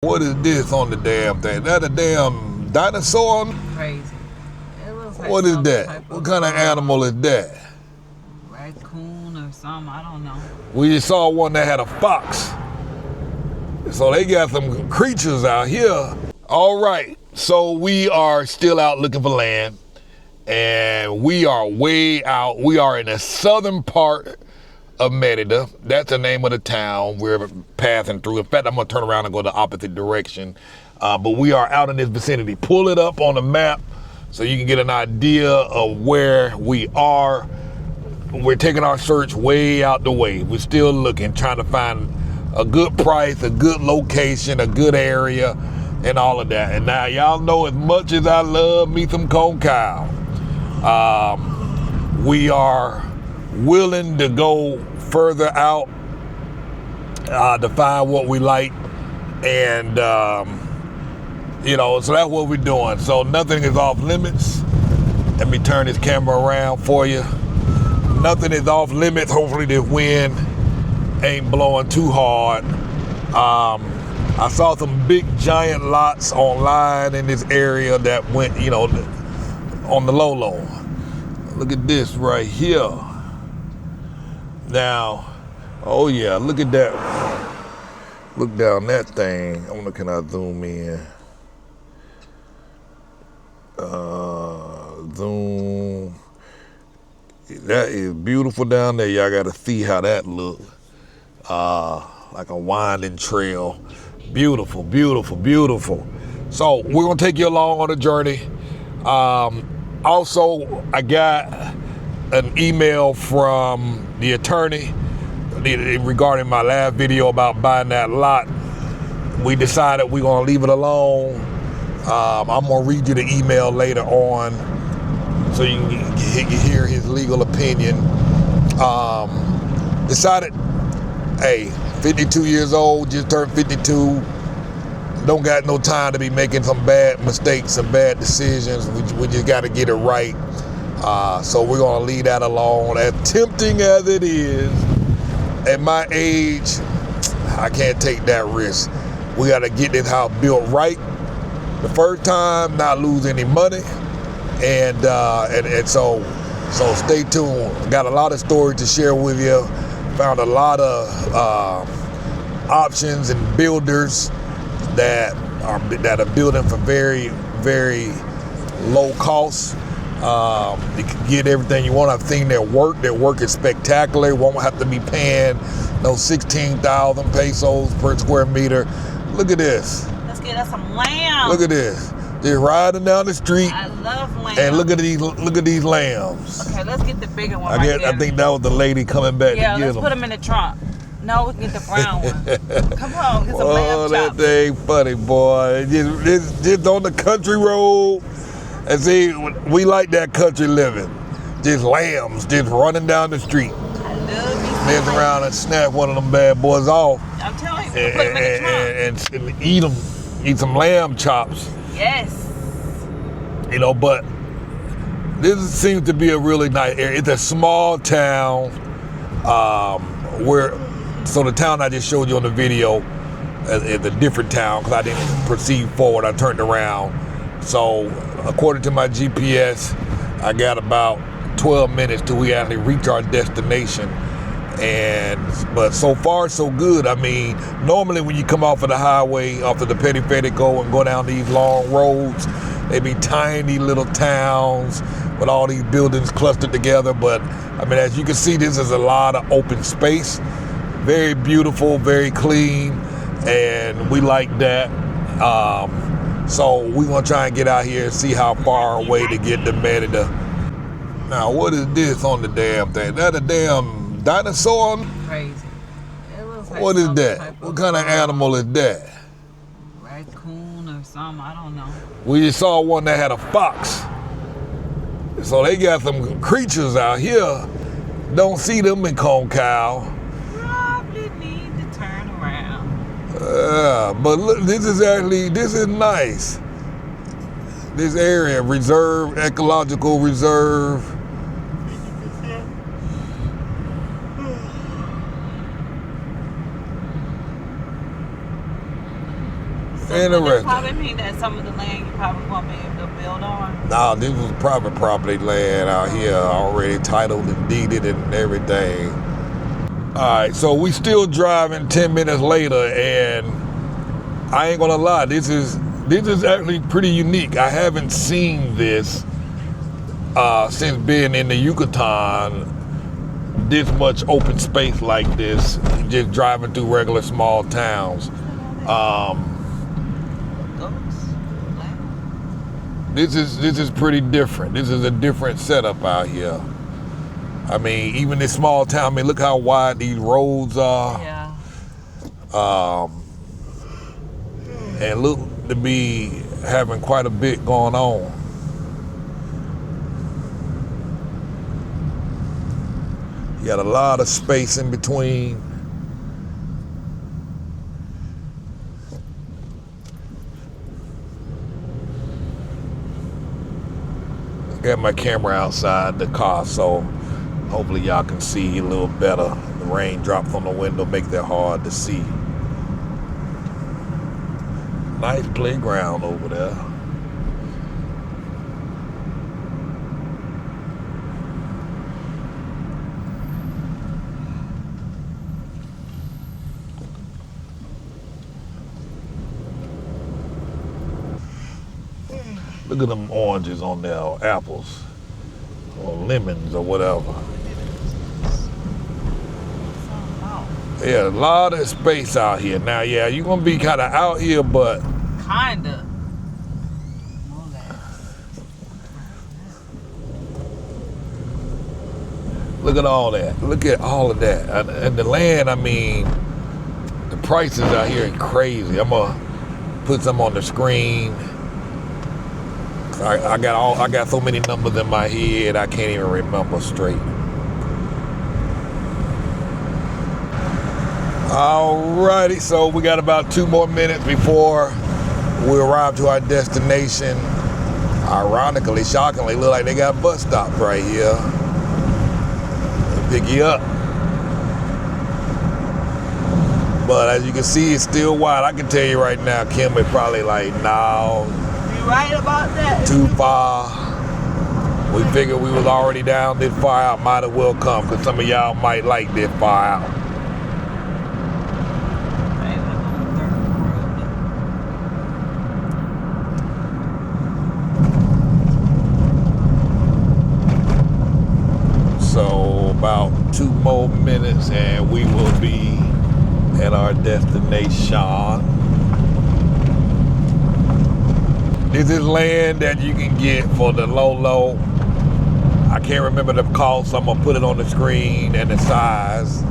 What is this on the damn thing? That a damn dinosaur? Crazy. It looks like what is that? What kind of animal is that? Raccoon or something, I don't know. We just saw one that had a fox. So they got some creatures out here. All right, so we are still out looking for land, and we are way out. We are in the southern part of Merida. That's the name of the town we're passing through. In fact, I'm gonna turn around and go the opposite direction. But we are out in this vicinity. Pull it up on the map so you can get an idea of where we are. We're taking our search way out the way. We're still looking, trying to find a good price, a good location, a good area, and all of that. And now y'all know, as much as I love me some corn cow, we are willing to go further out to find what we like, and so that's what we're doing. So nothing is off limits. Let me turn this camera around for you. Nothing is off limits. Hopefully this wind ain't blowing too hard. I saw some big giant lots online in this area that went, on the low. Look at this right here. Now, oh yeah, look at that. Look down that thing. I wonder, can I zoom in? Zoom. That is beautiful down there. Y'all gotta see how that looks. Like a winding trail. Beautiful, beautiful, beautiful. So we're gonna take you along on a journey. Also, I got an email from the attorney regarding my last video about buying that lot. We decided we're gonna leave it alone. I'm gonna read you the email later on so you can hear his legal opinion. Decided, hey, 52 years old, just turned 52. Don't got no time to be making some bad mistakes and bad decisions. We just got to get it right. So we're gonna leave that alone. As tempting as it is, at my age, I can't take that risk. We got to get this house built right the first time, not lose any money, and so stay tuned. Got a lot of stories to share with you. Found a lot of options and builders that are building for very, very low cost. You can get everything you want. I've seen their work. Their work is spectacular. Won't have to be paying no 16,000 pesos per square meter. Look at this. Let's get us some lamb. Look at this. Just riding down the street. I love lamb. And look at these lambs. Okay, let's get the bigger one. I think that was the lady coming back to get them. Yeah, let's put them in the trunk. No, we can get the brown one. Come on, get some lamb chops. That thing funny, boy. Just on the country road. And see, we like that country living. Just lambs just running down the street. I love these. Mess around and snap one of them bad boys off. I'm telling you, put them in the trunk. And eat them. Eat some lamb chops. Yes. But this seems to be a really nice area. It's a small town. So the town I just showed you on the video is a different town because I didn't proceed forward. I turned around. So according to my GPS, I got about 12 minutes till we actually reach our destination. But so far so good. I mean, normally when you come off of the highway, off of the Periférico and go down these long roads, they be tiny little towns with all these buildings clustered together. But I mean, as you can see, this is a lot of open space. Very beautiful, very clean, and we like that. So we're gonna try and get out here and see how far away to get to Merida. Now, what is this on the damn thing? That a damn dinosaur? Crazy. It looks like what is that? What kind of animal is that? Raccoon or something, I don't know. We just saw one that had a fox. So they got some creatures out here. Don't see them in corn cow. Probably need to turn around. But look, this is nice. This area, reserve, ecological reserve. Does that probably mean that some of the land you probably won't be able to build on? No, this was private property land out here, already titled and deeded and everything. All right, so we still driving 10 minutes later, and I ain't gonna lie, this is actually pretty unique. I haven't seen this since being in the Yucatan, this much open space like this, just driving through regular small towns. This is pretty different. This is a different setup out here. I mean, even this small town, I mean, look how wide these roads are. Yeah. And look to be having quite a bit going on. You got a lot of space in between. I got my camera outside the car, so hopefully y'all can see a little better. The raindrops on the window make that hard to see. Nice playground over there. Look at them oranges on there, or apples, or lemons, or whatever. Yeah, a lot of space out here. Now, yeah, you're gonna be kind of out here, but kinda. Look at all that. Look at all of that. And the land, I mean, the prices out here are crazy. I'm gonna put some on the screen. I got so many numbers in my head I can't even remember straight. Alrighty, so we got about 2 more minutes before we arrive to our destination. Ironically, shockingly, look like they got bus stops right here. They'll pick you up. But as you can see, it's still wide. I can tell you right now, Kim is probably like, no. You right about that? Too far. We figured we was already down this far out. Might as well come, because some of y'all might like this far out. So about 2 more minutes and we will be at our destination. This is land that you can get for the low. I can't remember the cost, so I'm gonna put it on the screen and the size.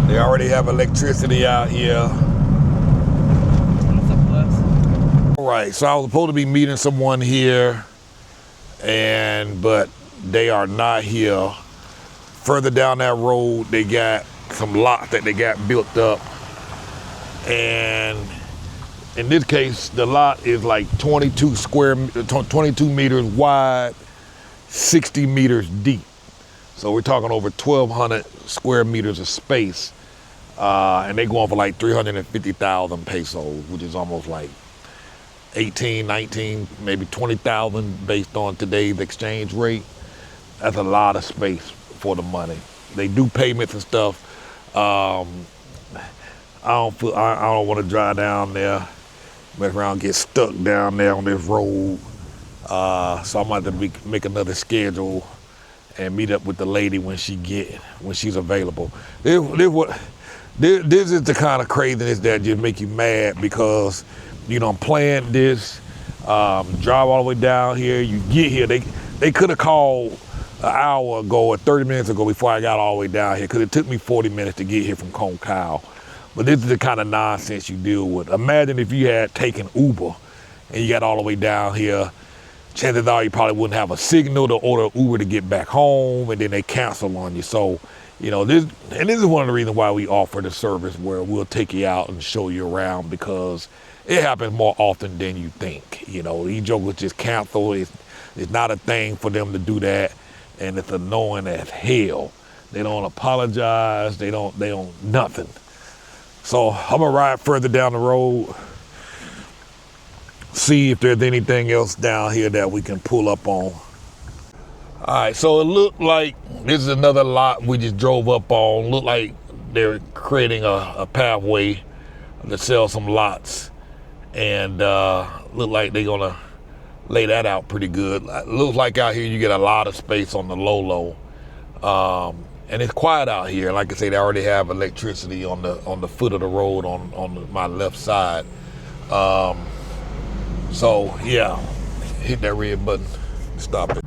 They already have electricity out here. Right, so I was supposed to be meeting someone here, but they are not here. Further down that road, they got some lots that they got built up. And in this case, the lot is like 22 meters wide, 60 meters deep. So we're talking over 1,200 square meters of space. And they go on for like 350,000 pesos, which is almost like 18, 19, maybe 20,000 based on today's exchange rate. That's a lot of space for the money. They do payments and stuff. I don't want to drive down there, mess around, get stuck down there on this road. So I'm about to make another schedule and meet up with the lady when she's available. This is the kind of craziness that just make you mad because, you know, I'm playing this, drive all the way down here, you get here, they could have called an hour ago or 30 minutes ago before I got all the way down here, because it took me 40 minutes to get here from Concal. But this is the kind of nonsense you deal with. Imagine if you had taken Uber and you got all the way down here, chances are you probably wouldn't have a signal to order Uber to get back home, and then they cancel on you. So, you know, this is one of the reasons why we offer the service where we'll take you out and show you around, because it happens more often than you think. You know, these jokers just cancel. It's not a thing for them to do that. and it's annoying as hell. They don't apologize. They don't nothing. So I'm gonna ride further down the road, see if there's anything else down here that we can pull up on. All right, so it looked like this is another lot we just drove up on. Looked like they're creating a pathway to sell some lots, and look like they're gonna lay that out pretty good. Looks like out here you get a lot of space on the low, and it's quiet out here. Like I say, they already have electricity on the foot of the road on my left side. So yeah, hit that red button, stop it.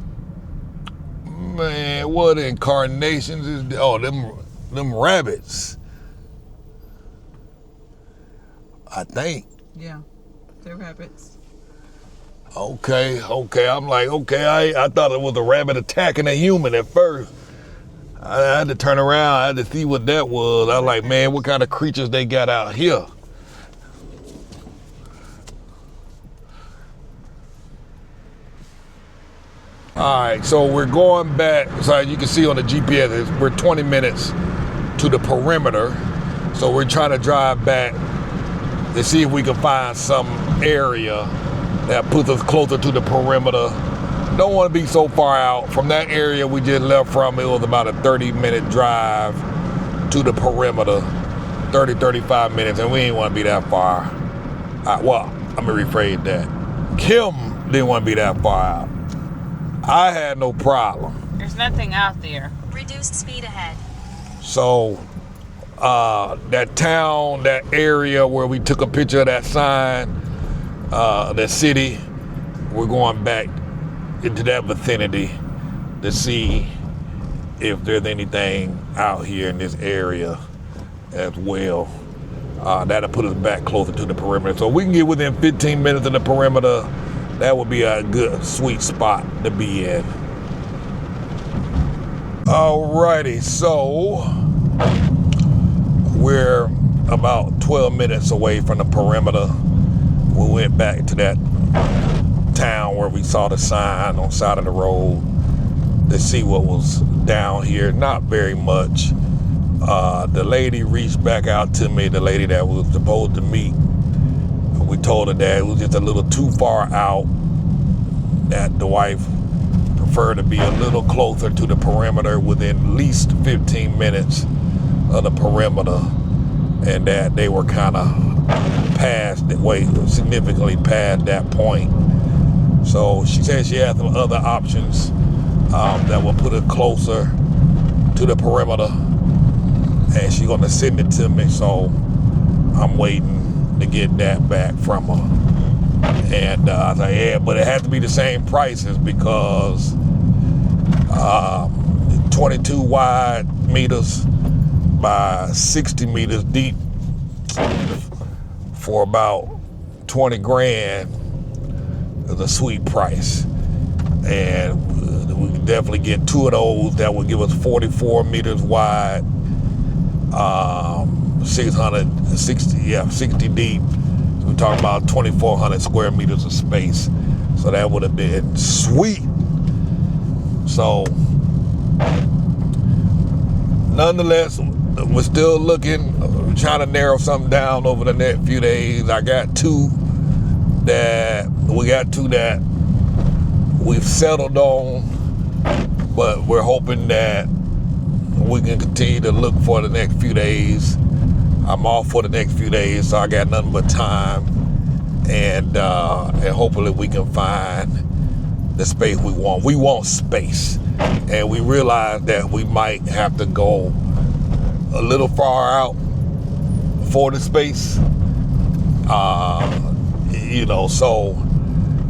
Man, what incarnations is this? Oh, them rabbits. I think. Yeah, they're rabbits. Okay. I'm like, okay, I thought it was a rabbit attacking a human at first. I had to turn around, I had to see what that was. I was like, man, what kind of creatures they got out here? All right, so we're going back. So as you can see on the GPS, we're 20 minutes to the perimeter. So we're trying to drive back to see if we can find some area that puts us closer to the perimeter. Don't want to be so far out. From that area we just left from, it was about a 30-minute drive to the perimeter. 30, 35 minutes, and we didn't want to be that far. Well, I'm gonna rephrase that. Kim didn't want to be that far out. I had no problem. There's nothing out there. Reduced speed ahead. So that town, that area where we took a picture of that sign, that city, we're going back into that vicinity to see if there's anything out here in this area as well. That'll put us back closer to the perimeter. So we can get within 15 minutes of the perimeter. That would be a good, sweet spot to be in. Alrighty, so we're about 12 minutes away from the perimeter. We went back to that town where we saw the sign on the side of the road to see what was down here. Not very much. The lady reached back out to me, the lady that was supposed to meet. We told her that it was just a little too far out, that the wife preferred to be a little closer to the perimeter within at least 15 minutes of the perimeter, and that they were kind of significantly past that point. So she said she had some other options that will put it closer to the perimeter, and she's gonna send it to me, so I'm waiting to get that back from her. And I was like, yeah, but it has to be the same prices because 22 wide meters by 60 meters deep for about 20 grand is a sweet price. And we can definitely get two of those that would give us 44 meters wide, 60 deep. So we're talking about 2,400 square meters of space. So that would have been sweet. So nonetheless, we're still looking, trying to narrow something down over the next few days. We got two that we've settled on, but we're hoping that we can continue to look for the next few days. I'm off for the next few days, so I got nothing but time, and hopefully we can find the space we want. We want space, and we realize that we might have to go a little far out for the space, so,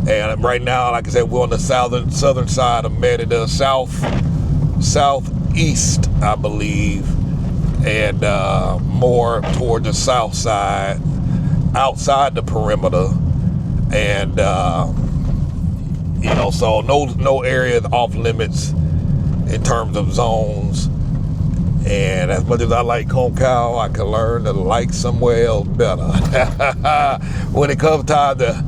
and right now, like I said, we're on the southern side of Merida, southeast, I believe, and more toward the south side, outside the perimeter, and so no areas off limits in terms of zones. And as much as I like Concal, I can learn to like somewhere else better. When it comes time to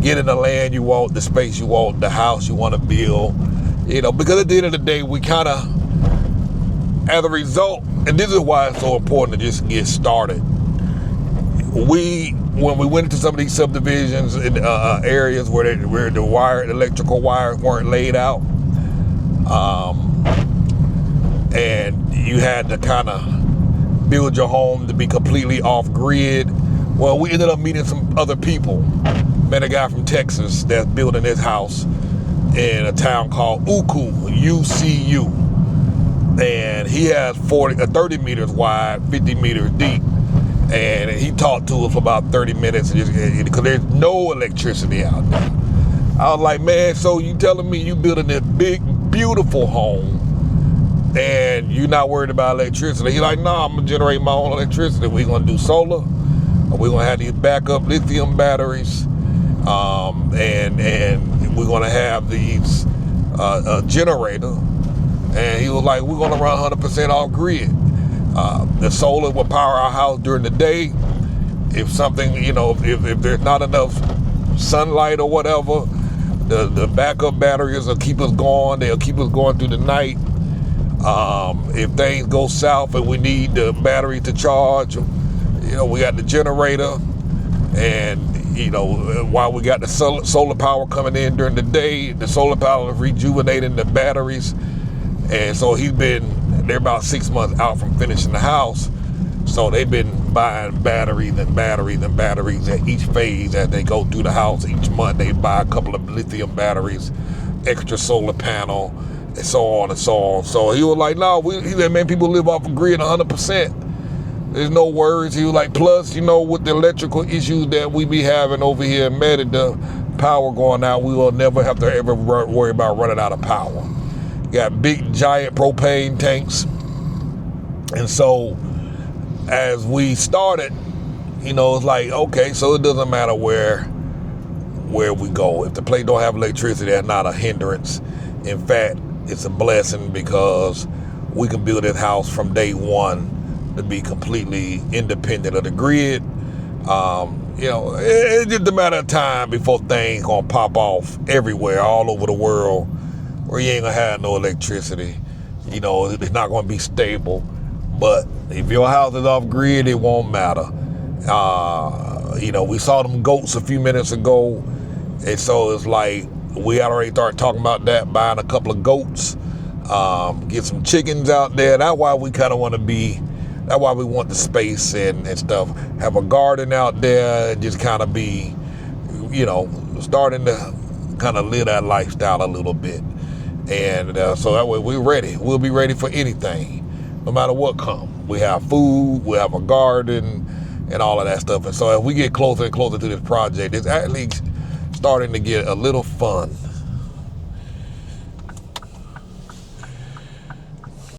get in the land you want, the space you want, the house you want to build, Because at the end of the day, we kind of, as a result, and this is why it's so important to just get started. When we went into some of these subdivisions in areas where the electrical wires weren't laid out, and you had to kind of build your home to be completely off grid. Well, we ended up meeting some other people. Met a guy from Texas that's building his house in a town called Uku, U-C-U. And he has 30 meters wide, 50 meters deep. And he talked to us for about 30 minutes because there's no electricity out there. I was like, man, so you telling me you building this big, beautiful home and you're not worried about electricity? He's like, no, I'm going to generate my own electricity. We're going to do solar. We're going to have these backup lithium batteries. And we're going to have these generator. And he was like, we're going to run 100% off grid. The solar will power our house during the day. If something, if there's not enough sunlight or whatever, the backup batteries will keep us going. They'll keep us going through the night. If things go south and we need the battery to charge, we got the generator. And, while we got the solar power coming in during the day, the solar power is rejuvenating the batteries. And so they're about 6 months out from finishing the house. So they've been buying batteries and batteries and batteries at each phase as they go through the house. Each month they buy a couple of lithium batteries, extra solar panel, and so on and so on. So he was like, no, he said, man, people live off the grid 100%. There's no worries. He was like, plus, with the electrical issues that we be having over here in Merida, power going out, we will never have to ever worry about running out of power. Got big, giant propane tanks. And so as we started, it's like, okay, so it doesn't matter where we go. If the place don't have electricity, that's not a hindrance. In fact, it's a blessing because we can build this house from day one to be completely independent of the grid. It's just a matter of time before things gonna pop off everywhere, all over the world, where you ain't gonna have no electricity. It's not gonna be stable. But if your house is off grid, it won't matter. We saw them goats a few minutes ago, and so it's like we already started talking about that, buying a couple of goats, get some chickens out there. That's why we kind of want to be. That's why we want the space and stuff. Have a garden out there and just kind of be, starting to kind of live that lifestyle a little bit. And so that way we're ready. We'll be ready for anything, no matter what comes. We have food, we have a garden, and all of that stuff. And so as we get closer and closer to this project, it's actually starting to get a little fun.